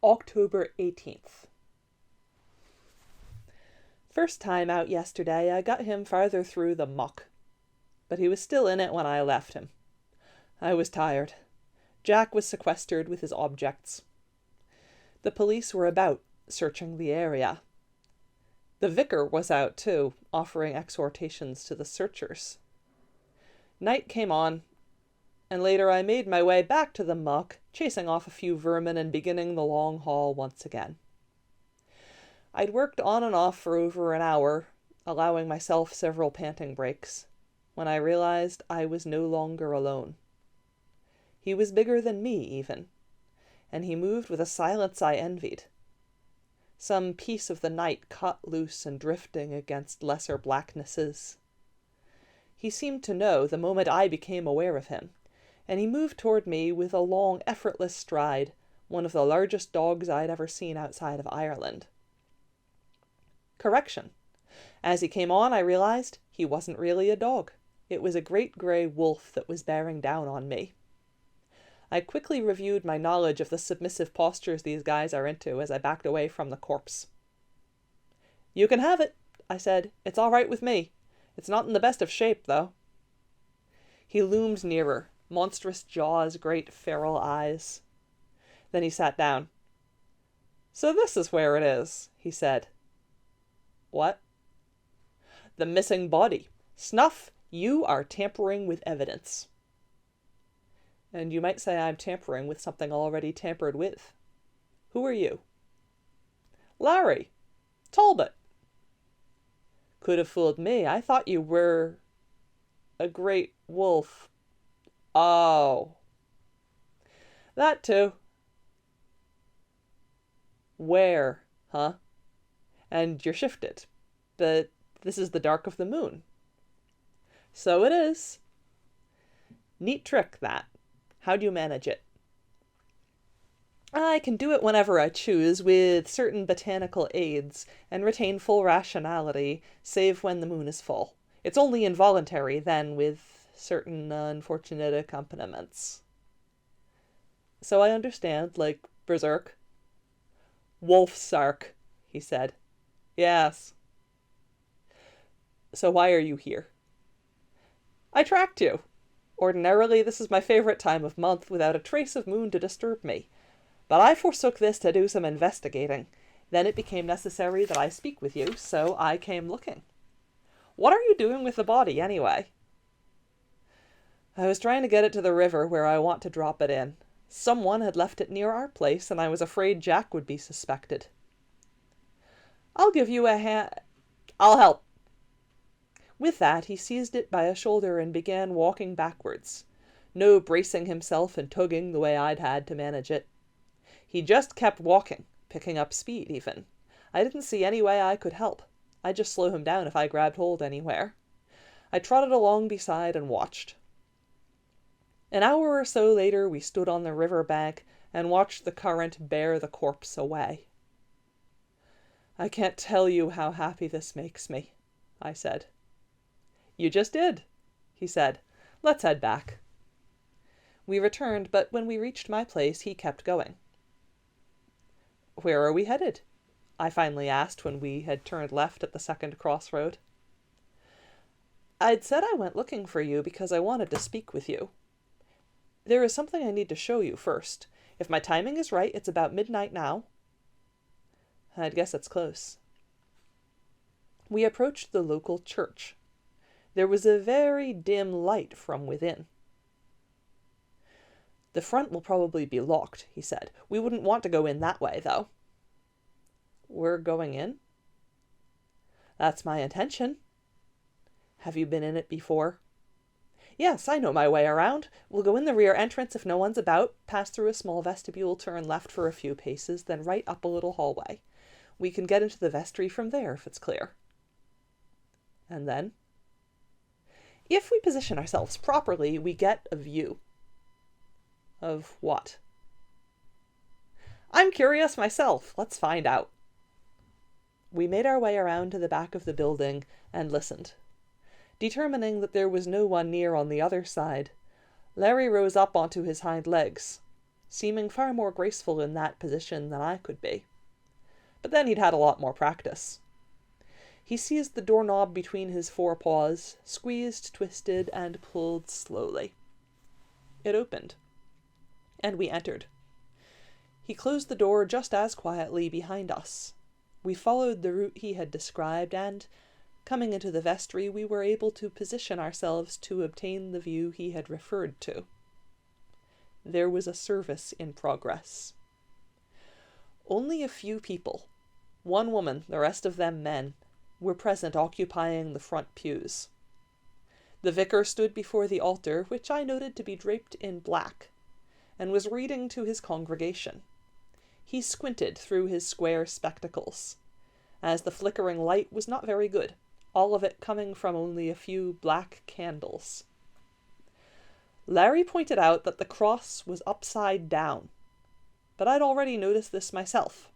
October 18th. First time out yesterday, I got him farther through the muck, but he was still in it when I left him. I was tired. Jack was sequestered with his objects. The police were about, searching the area. The vicar was out too, offering exhortations to the searchers. Night came on, and later I made my way back to the muck, chasing off a few vermin and beginning the long haul once again. I'd worked on and off for over an hour, allowing myself several panting breaks, when I realized I was no longer alone. He was bigger than me, even, and he moved with a silence I envied. Some piece of the night cut loose and drifting against lesser blacknesses. He seemed to know the moment I became aware of him, and he moved toward me with a long, effortless stride, one of the largest dogs I'd ever seen outside of Ireland. Correction. As he came on, I realized he wasn't really a dog. It was a great grey wolf that was bearing down on me. I quickly reviewed my knowledge of the submissive postures these guys are into as I backed away from the corpse. "You can have it," I said. "It's all right with me. It's not in the best of shape, though." He loomed nearer, monstrous jaws, great feral eyes. Then he sat down. "So this is where it is," he said. "What?" "The missing body. Snuff, you are tampering with evidence." "And you might say I'm tampering with something already tampered with. Who are you?" "Larry. Talbot." "Could have fooled me. I thought you were a great wolf." "Oh. That too." "Where, huh? And you're shifted. But this is the dark of the moon." "So it is." "Neat trick, that. How'd you manage it?" "I can do it whenever I choose, with certain botanical aids, and retain full rationality, save when the moon is full. It's only involuntary, then, with certain unfortunate accompaniments." "So I understand, like berserk." "Wolf-sark," he said. "Yes." "So why are you here?" "I tracked you. Ordinarily, this is my favorite time of month, without a trace of moon to disturb me. But I forsook this to do some investigating. Then it became necessary that I speak with you, so I came looking. What are you doing with the body, anyway?" "I was trying to get it to the river where I want to drop it in. Someone had left it near our place, and I was afraid Jack would be suspected." "I'll give you a hand. I'll help." With that, he seized it by a shoulder and began walking backwards. No bracing himself and tugging the way I'd had to manage it. He just kept walking, picking up speed even. I didn't see any way I could help. I'd just slow him down if I grabbed hold anywhere. I trotted along beside and watched. An hour or so later, we stood on the river bank and watched the current bear the corpse away. "I can't tell you how happy this makes me," I said. "You just did," he said. "Let's head back." We returned, but when we reached my place, he kept going. "Where are we headed?" I finally asked when we had turned left at the second crossroad. "I'd said I went looking for you because I wanted to speak with you. There is something I need to show you first. If my timing is right, it's about midnight now." "I'd guess it's close." We approached the local church. There was a very dim light from within. "The front will probably be locked," he said. "We wouldn't want to go in that way, though." "We're going in?" "That's my intention." "Have you been in it before?" "Yes, I know my way around. We'll go in the rear entrance if no one's about, pass through a small vestibule, turn left for a few paces, then right up a little hallway. We can get into the vestry from there if it's clear." "And then?" "If we position ourselves properly, we get a view." "Of what?" "I'm curious myself. Let's find out." We made our way around to the back of the building and listened. Determining that there was no one near on the other side, Larry rose up onto his hind legs. seeming far more graceful in that position than I could be. But then he'd had a lot more practice. He seized the doorknob between his forepaws, squeezed, twisted, and pulled slowly. It opened, and we entered. He closed the door just as quietly behind us. We followed the route he had described, and, coming into the vestry, we were able to position ourselves to obtain the view he had referred to. There was a service in progress. Only a few people, one woman, the rest of them men, were present, occupying the front pews. The vicar stood before the altar, which I noted to be draped in black, and was reading to his congregation. He squinted through his square spectacles, as the flickering light was not very good, all of it coming from only a few black candles. Larry pointed out that the cross was upside down, but I'd already noticed this myself.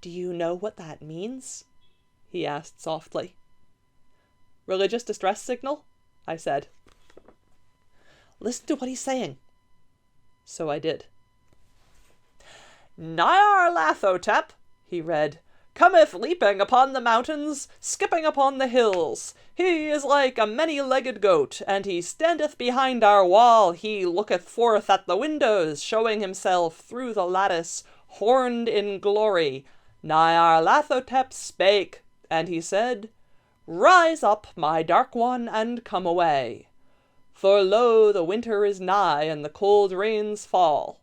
"Do you know what that means?" he asked softly. "Religious distress signal?" I said. "Listen to what he's saying." So I did. "Nyarlathotep," he read, "cometh leaping upon the mountains, skipping upon the hills. He is like a many-legged goat, and he standeth behind our wall. He looketh forth at the windows, showing himself through the lattice, horned in glory. Nyarlathotep spake, and he said, Rise up, my dark one, and come away. For lo, the winter is nigh, and the cold rains fall.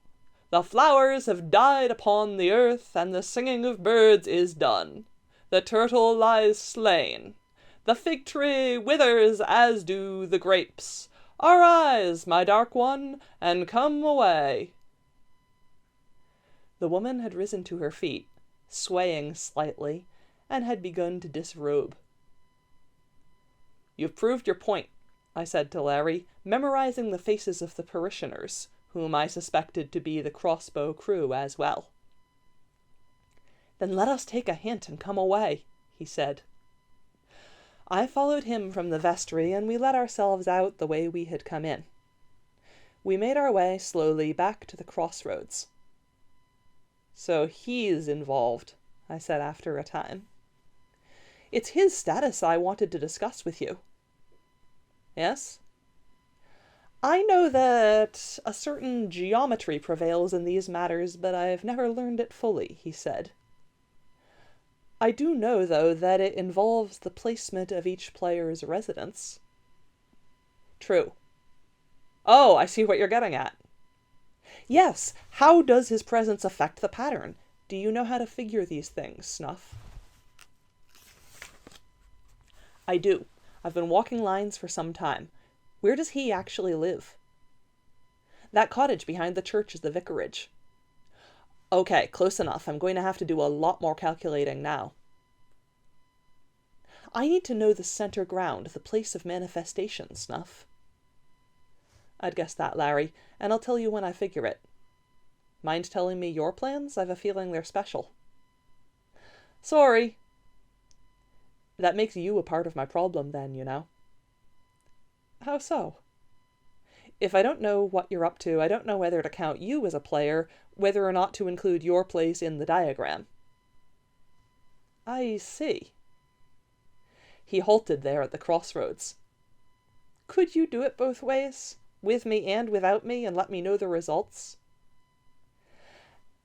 The flowers have died upon the earth, and the singing of birds is done. The turtle lies slain. The fig tree withers as do the grapes. Arise, my dark one, and come away." The woman had risen to her feet, swaying slightly, and had begun to disrobe. "You've proved your point," I said to Larry, memorizing the faces of the parishioners, whom I suspected to be the crossbow crew as well. "Then let us take a hint and come away," he said. I followed him from the vestry, and we let ourselves out the way we had come in. We made our way slowly back to the crossroads. "So he's involved," I said after a time. "It's his status I wanted to discuss with you." "Yes?" "I know that a certain geometry prevails in these matters, but I've never learned it fully," he said. "I do know, though, that it involves the placement of each player's residence." "True. Oh, I see what you're getting at." "Yes, how does his presence affect the pattern? Do you know how to figure these things, Snuff?" "I do. I've been walking lines for some time. Where does he actually live?" "That cottage behind the church is the vicarage." "Okay, close enough. I'm going to have to do a lot more calculating now." "I need to know the center ground, the place of manifestation, Snuff." "I'd guess that, Larry, and I'll tell you when I figure it. Mind telling me your plans? I've a feeling they're special." "Sorry." "That makes you a part of my problem then, you know." "How so?" "If I don't know what you're up to, I don't know whether to count you as a player, whether or not to include your place in the diagram." "I see." He halted there at the crossroads. "Could you do it both ways, with me and without me, and let me know the results?"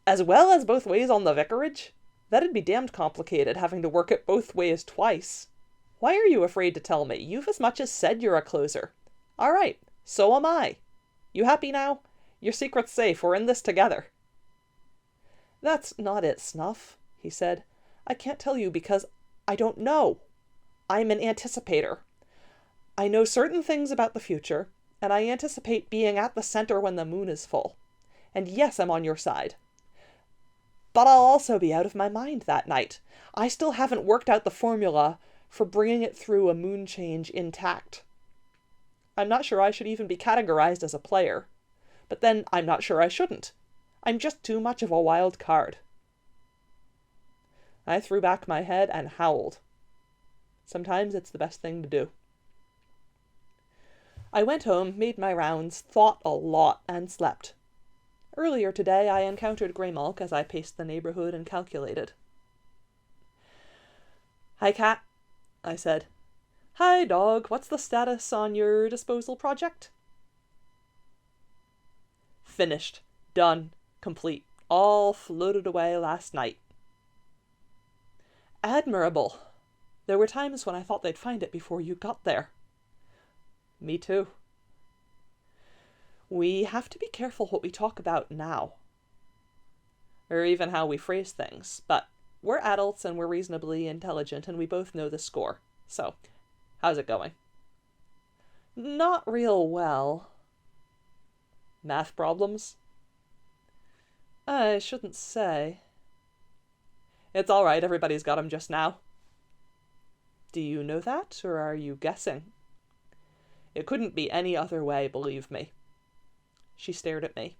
"As well as both ways on the vicarage? That'd be damned complicated, having to work it both ways twice. Why are you afraid to tell me? You've as much as said you're a closer. All right, so am I. You happy now? Your secret's safe. We're in this together." "That's not it, Snuff," he said. "I can't tell you because I don't know. I'm an anticipator. I know certain things about the future, and I anticipate being at the center when the moon is full. And yes, I'm on your side. But I'll also be out of my mind that night. I still haven't worked out the formula for bringing it through a moon change intact. I'm not sure I should even be categorized as a player. But then I'm not sure I shouldn't. I'm just too much of a wild card." I threw back my head and howled. Sometimes it's the best thing to do. I went home, made my rounds, thought a lot, and slept. Earlier today I encountered Greymalk as I paced the neighborhood and calculated. "Hi, cat," I said. "Hi, dog. What's the status on your disposal project?" "Finished. Done. Complete. All floated away last night." "Admirable. There were times when I thought they'd find it before you got there." "Me too." "We have to be careful what we talk about now. Or even how we phrase things. But we're adults and we're reasonably intelligent and we both know the score. So, how's it going?" "Not real well." "Math problems?" "I shouldn't say." "It's all right. Everybody's got 'em just now." "Do you know that, or are you guessing?" "It couldn't be any other way, believe me." She stared at me.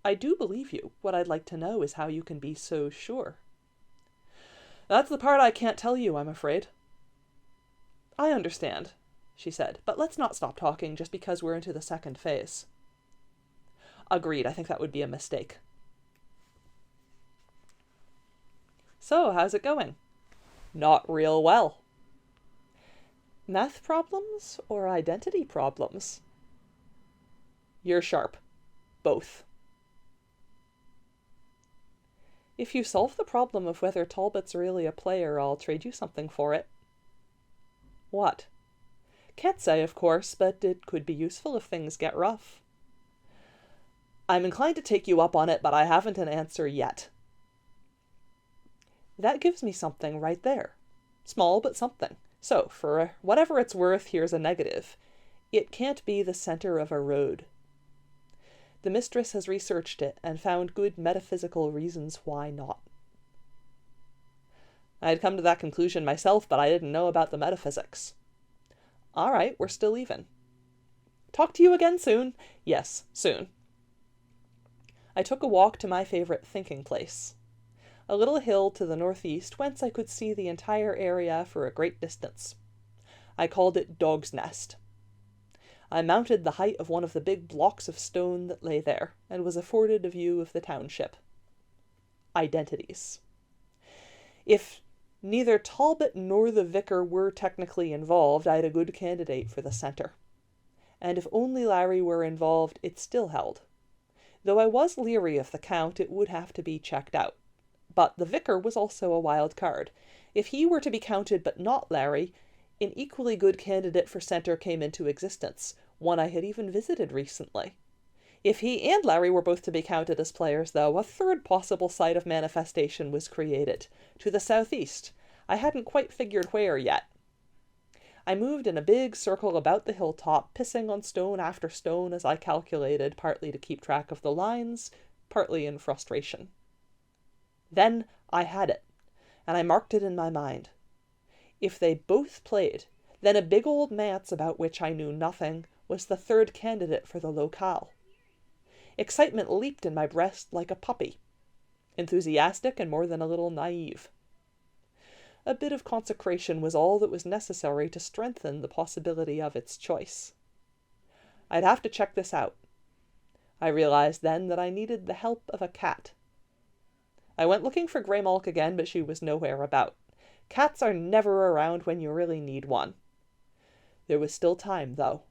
"I do believe you. What I'd like to know is how you can be so sure." "That's the part I can't tell you, I'm afraid." "I understand," she said, "but let's not stop talking just because we're into the second phase." "Agreed. I think that would be a mistake." "So, how's it going?" "Not real well." "Math problems or identity problems?" "You're sharp. Both." "If you solve the problem of whether Talbot's really a player, I'll trade you something for it." "What?" "Can't say, of course, but it could be useful if things get rough." "I'm inclined to take you up on it, but I haven't an answer yet." "That gives me something right there. Small, but something. So, for whatever it's worth, here's a negative. It can't be the center of a road. The mistress has researched it and found good metaphysical reasons why not." I'd come to that conclusion myself, but I didn't know about the metaphysics. "All right, we're still even." "Talk to you again soon." "Yes, soon." I took a walk to my favorite thinking place. A little hill to the northeast whence I could see the entire area for a great distance. I called it Dog's Nest. I mounted the height of one of the big blocks of stone that lay there, and was afforded a view of the township. Identities. If neither Talbot nor the vicar were technically involved, I had a good candidate for the center. And if only Larry were involved, it still held. Though I was leery of the Count, it would have to be checked out. But the vicar was also a wild card. If he were to be counted but not Larry, an equally good candidate for center came into existence, one I had even visited recently. If he and Larry were both to be counted as players, though, a third possible site of manifestation was created, to the southeast. I hadn't quite figured where yet. I moved in a big circle about the hilltop, pissing on stone after stone as I calculated, partly to keep track of the lines, partly in frustration. Then I had it, and I marked it in my mind. If they both played, then a big old manse about which I knew nothing was the third candidate for the locale. Excitement leaped in my breast like a puppy. Enthusiastic and more than a little naive. A bit of consecration was all that was necessary to strengthen the possibility of its choice. I'd have to check this out. I realized then that I needed the help of a cat. I went looking for Greymalk again, but she was nowhere about. Cats are never around when you really need one. There was still time, though.